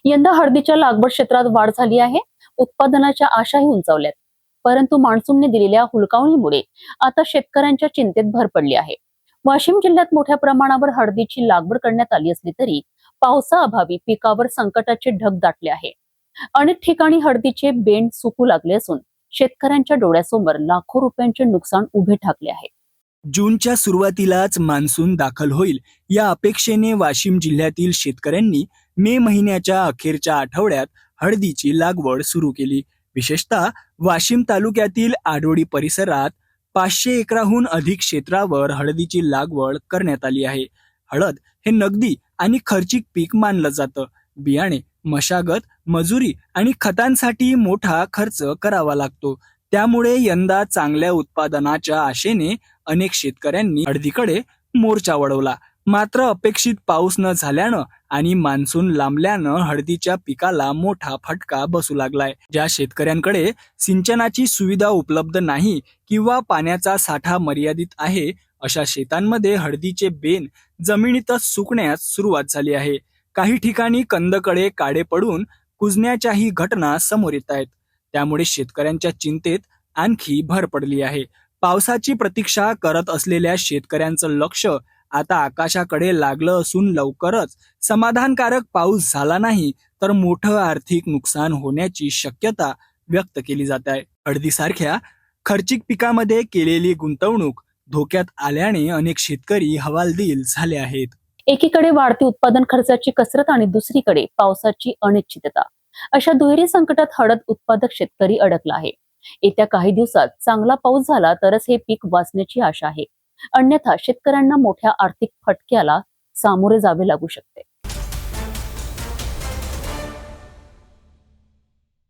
यंदा हळदीच्या लागवड क्षेत्रात वाढ झाली आहे. उत्पादनाच्या आशाही उंचावल्यात. परंतु मान्सूनने दिलेल्या हुलकावणीमुळे आता शेतकऱ्यांच्या चिंतेत भर पडली आहे. वाशिम जिल्ह्यात मोठ्या प्रमाणावर हळदीची लागवड करण्यात आली असली तरी पावसाअभावी पिकावर संकटाचे ढग दाटले आहे. अनेक ठिकाणी हळदीचे बेंड सुकू लागले असून शेतकऱ्यांच्या डोळ्यासमोर लाखो रुपयांचे नुकसान उभे ठाकले आहे. जूनच्या सुरुवातीलाच मान्सून दाखल होईल या अपेक्षेने वाशिम जिल्ह्यातील शेतकऱ्यांनी मे महिन्याच्या अखेरच्या आठवड्यात हळदीची लागवड सुरू केली. विशेषतः वाशिम तालुक्यातील आडोडी परिसरात 500 एकराहून अधिक क्षेत्रावर हळदीची लागवड करण्यात आली आहे. हळद हे नगदी आणि खर्चिक पीक मानलं जातं. बियाणे, मशागत, मजुरी आणि खतांसाठी मोठा खर्च करावा लागतो. त्यामुळे यंदा चांगल्या उत्पादनाच्या आशेने अनेक शेतकऱ्यांनी हळदीकडे मोर्चा वळवला. मात्र अपेक्षित पाऊस न झाल्यानं आणि मान्सून लांबल्यानं हळदीच्या पिकाला मोठा फटका बसू लागलाय. ज्या शेतकऱ्यांकडे सिंचनाची सुविधा उपलब्ध नाही किंवा पाण्याचा साठा मर्यादित आहे, अशा शेतांमध्ये हळदीचे बेन जमिनीतच सुकण्यास सुरुवात झाली आहे. काही ठिकाणी कंदकडे काडे पडून कुजण्याच्याही घटना समोर येत आहेत. त्यामुळे शेतकऱ्यांच्या चिंतेत आणखी भर पडली आहे. पावसाची प्रतीक्षा करत असलेल्या शेतकऱ्यांचं लक्ष आता आकाशाकडे लागलं असून लवकरच समाधानकारक पाऊस झाला नाही तर मोठं आर्थिक नुकसान होण्याची शक्यता व्यक्त केली जात आहे. हळदीसारख्या खर्चिक पिकामध्ये केलेली गुंतवणूक धोक्यात आल्याने अनेक शेतकरी हवालदिल झाले आहेत. एकीकडे वाढती उत्पादन खर्चाची कसरत आणि दुसरीकडे पावसाची अनिश्चितता, अशा दुहेरी संकटात हळद उत्पादक शेतकरी अडकला आहे. येत्या काही दिवसात चांगला पाऊस झाला तरच हे पीक वाचण्याची आशा आहे. अन्यथा शेतकऱ्यांना मोठ्या आर्थिक फटक्याला सामोरे जावे लागू शकते.